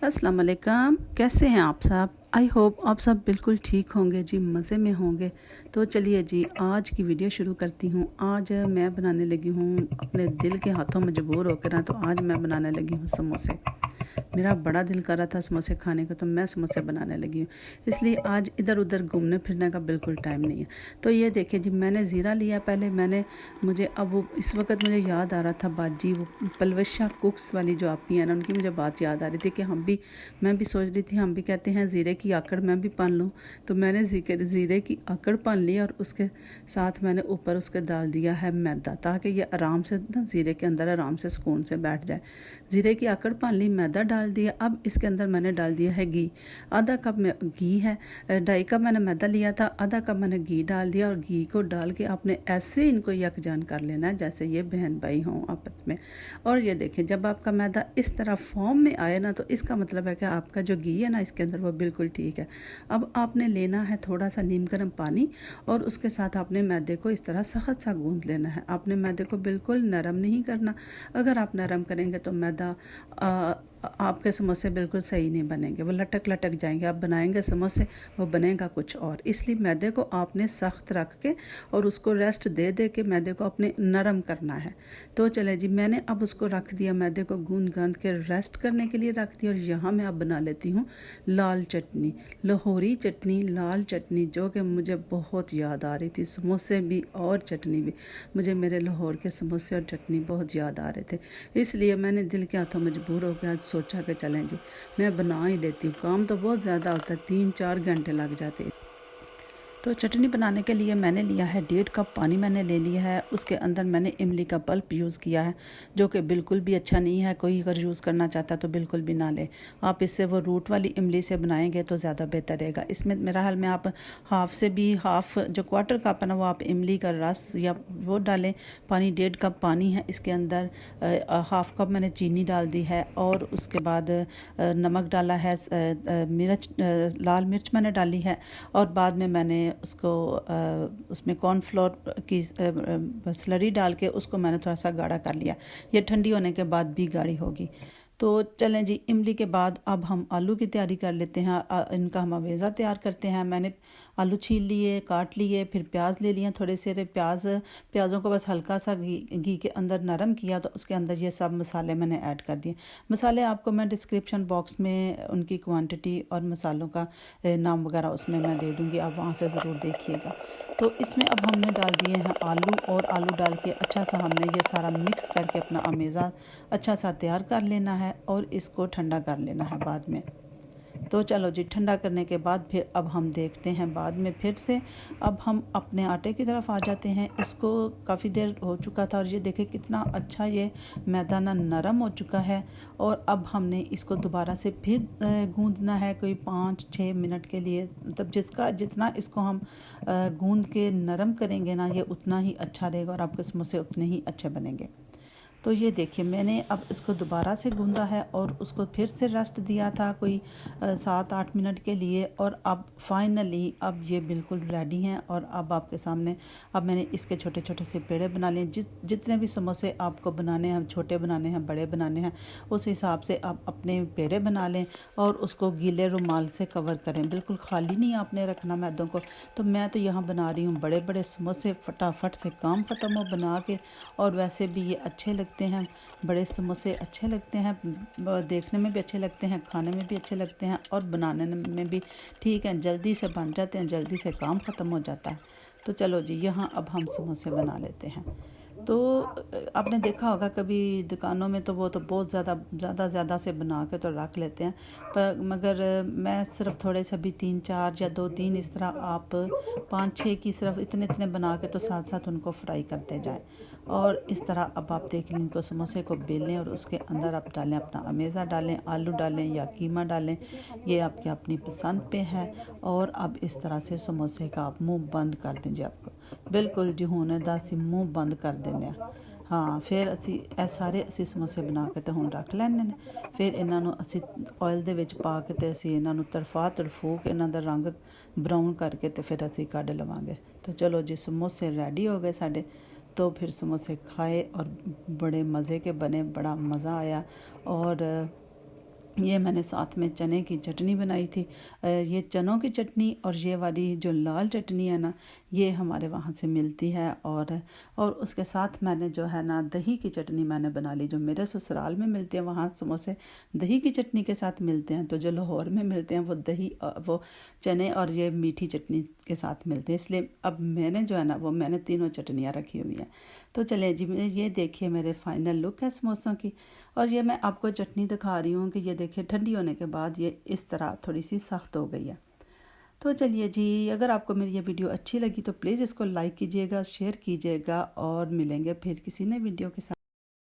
अस्सलाम वालेकुम। कैसे हैं आप सब? आई होप आप सब बिल्कुल ठीक होंगे जी, मज़े में होंगे। तो चलिए जी, आज की वीडियो शुरू करती हूँ। आज मैं बनाने लगी हूँ अपने दिल के हाथों मजबूर होकर ना, तो आज मैं बनाने लगी हूँ समोसे। मेरा बड़ा दिल कर रहा था समोसे खाने का, तो मैं समोसे बनाने लगी हूँ। इसलिए आज इधर उधर घूमने फिरने का बिल्कुल टाइम नहीं है। तो ये देखिए जी, मैंने ज़ीरा लिया पहले। मुझे अब वो इस वक्त मुझे याद आ रहा था बाजी, वो पलवशा कुक्स वाली जो आपी है ना, उनकी मुझे बात याद आ रही थी कि मैं भी सोच रही थी, हम भी कहते हैं ज़ीरे की आकड़ मैं भी पान लूँ। तो मैंने ज़ीरे की आकड़ पान ली और उसके साथ मैंने ऊपर उसके डाल दिया है मैदा, ताकि ये आराम से ना ज़ीरे के अंदर आराम से सुकून से बैठ जाए। ज़ीरे की आकड़ पान ली, मैदा डाल दिया। अब इसके अंदर मैंने डाल दिया है घी। आधा कप में घी है, 2.5 कप मैंने मैदा लिया था, आधा कप मैंने घी डाल दिया। और घी को डाल के आपने ऐसे इनको यकजान कर लेना है जैसे ये बहन भाई हों आपस में। और ये देखें, जब आपका मैदा इस तरह फॉर्म में आए ना, तो इसका मतलब है कि आपका जो घी है ना इसके अंदर, वो बिल्कुल ठीक है। अब आपने लेना है थोड़ा सा नीम गर्म पानी, और उसके साथ आपने मैदे को इस तरह सख्त सा गूंद लेना है। आपने मैदे को बिल्कुल नरम नहीं करना। अगर आप नरम करेंगे तो मैदा आपके समोसे बिल्कुल सही नहीं बनेंगे, वो लटक लटक जाएंगे। आप बनाएंगे समोसे, वो बनेगा कुछ और। इसलिए मैदे को आपने सख्त रख के और उसको रेस्ट दे दे के मैदे को अपने नरम करना है। तो चले जी, मैंने अब उसको रख दिया, मैदे को गूंद गांद के रेस्ट करने के लिए रख दिया। और यहाँ मैं अब बना लेती हूँ लाल चटनी, लाहौरी चटनी, लाल चटनी, जो कि मुझे बहुत याद आ रही थी। समोसे भी और चटनी भी, मुझे मेरे लाहौर के समोसे और चटनी बहुत याद आ रहे थे। इसलिए मैंने दिल के हाथों मजबूर हो गया, आज सोचा कि चलें जी, मैं बना ही लेती हूँ। काम तो बहुत ज़्यादा होता है, 3-4 घंटे लग जाते हैं। तो चटनी बनाने के लिए मैंने लिया है 1.5 कप पानी मैंने ले लिया है। उसके अंदर मैंने इमली का पल्प यूज़ किया है, जो कि बिल्कुल भी अच्छा नहीं है। कोई अगर यूज़ करना चाहता तो बिल्कुल भी ना ले। आप इससे वो रूट वाली इमली से बनाएंगे तो ज़्यादा बेहतर रहेगा। इसमें मेरा हाल में आप हाफ़ जो क्वार्टर कप है ना, वो आप इमली का रस या वो डालें। पानी 1.5 कप पानी है, इसके अंदर हाफ़ कप मैंने चीनी डाल दी है। और उसके बाद नमक डाला है, लाल मिर्च मैंने डाली है। और बाद में मैंने उसको उसमें कॉर्नफ्लोर की स्लरी डाल के उसको मैंने थोड़ा सा गाढ़ा कर लिया। ये ठंडी होने के बाद भी गाढ़ी होगी। तो चलें जी, इमली के बाद अब हम आलू की तैयारी कर लेते हैं। इनका हम अवेज़ा तैयार करते हैं। मैंने आलू छील लिए, काट लिए, फिर प्याज ले लिए थोड़े से। प्याज़ों को बस हल्का सा घी के अंदर नरम किया, तो उसके अंदर ये सब मसाले मैंने ऐड कर दिए। मसाले आपको मैं डिस्क्रिप्शन बॉक्स में उनकी क्वांटिटी और मसालों का नाम वगैरह उसमें मैं दे दूँगी, आप वहाँ से ज़रूर देखिएगा। तो इसमें अब हमने डाल दिए हैं आलू, और आलू डाल के अच्छा सा हमने ये सारा मिक्स करके अपना अमेज़ा अच्छा सा तैयार कर लेना है और इसको ठंडा कर लेना है बाद में। तो चलो जी, ठंडा करने के बाद फिर अब हम देखते हैं बाद में फिर से। अब हम अपने आटे की तरफ आ जाते हैं। इसको काफ़ी देर हो चुका था, और ये देखें कितना अच्छा ये मैदा ना नरम हो चुका है। और अब हमने इसको दोबारा से फिर गूंदना है, कोई 5-6 मिनट के लिए। मतलब जितना इसको हम गूंद के नरम करेंगे ना, ये उतना ही अच्छा रहेगा और आपके समोसे उतने ही अच्छे बनेंगे। तो ये देखिए, मैंने अब इसको दोबारा से गूंदा है और उसको फिर से रेस्ट दिया था कोई 7-8 मिनट के लिए। और अब फाइनली अब ये बिल्कुल रेडी हैं। और अब आपके सामने अब मैंने इसके छोटे छोटे से पेड़े बना लिए। जितने भी समोसे आपको बनाने हैं, छोटे बनाने हैं, बड़े बनाने हैं, उस हिसाब से आप अपने पेड़े बना लें और उसको गीले रुमाल से कवर करें। बिल्कुल खाली नहीं आपने रखना मैदों को। तो मैं तो यहाँ बना रही हूँ बड़े बड़े समोसे, फटाफट से काम ख़त्म हो बना के। और वैसे भी ये अच्छे लगते हैं, बड़े समोसे अच्छे लगते हैं, देखने में भी अच्छे लगते हैं, खाने में भी अच्छे लगते हैं, और बनाने में भी ठीक है, जल्दी से बन जाते हैं, जल्दी से काम ख़त्म हो जाता है। तो चलो जी, यहाँ अब हम समोसे बना लेते हैं। तो आपने देखा होगा कभी दुकानों में, तो वो तो बहुत ज़्यादा से बना के तो रख लेते हैं। पर मगर मैं सिर्फ थोड़े से भी 3-4 या 2-3 इस तरह, आप 5-6 की सिर्फ इतने इतने बना के तो साथ साथ उनको फ्राई करते जाएं। और इस तरह अब आप देख लें, इनको समोसे को बेल लें और उसके अंदर आप डालें अपना अमेज़ा, डालें आलू, डालें या कीमा डालें, ये आपकी अपनी पसंद पे है। और अब इस तरह से समोसे का आप मुंह बंद कर दें जी, आपको बिल्कुल जी होने दा सी मुंह बंद कर देने। हाँ, फिर असी सारे समोसे बना के तो हुण रख लैने ने। फिर इन्हां नूं असी ऑयल दे विच पा के ते असी इन्हां नूं तड़फू के इन्हां दा रंग ब्राउन करके ते फिर असी कढ लवांगे। तो चलो जी, समोसे रेडी हो गए साडे। तो फिर समोसे खाए और बड़े मज़े के बने, बड़ा मज़ा आया। और ये मैंने साथ में चने की चटनी बनाई थी। ये चनों की चटनी और ये वाली जो लाल चटनी है ना, ये हमारे वहाँ से मिलती है। और उसके साथ मैंने जो है ना दही की चटनी मैंने बना ली। जो मेरे ससुराल में मिलते हैं वहाँ समोसे दही की चटनी के साथ मिलते हैं, तो जो लाहौर में मिलते हैं वो दही वो चने और ये मीठी चटनी के साथ मिलते हैं। इसलिए अब मैंने जो है ना वो मैंने तीनों चटनियाँ रखी हुई हैं। तो चलिए जी, ये देखिए मेरे फाइनल लुक है समोसों की। और ये मैं आपको चटनी दिखा रही हूँ कि ये देखिए ठंडी होने के बाद ये इस तरह थोड़ी सी सख्त हो गई है। तो चलिए जी, अगर आपको मेरी ये वीडियो अच्छी लगी तो प्लीज़ इसको लाइक कीजिएगा, शेयर कीजिएगा और मिलेंगे फिर किसी नए वीडियो के साथ।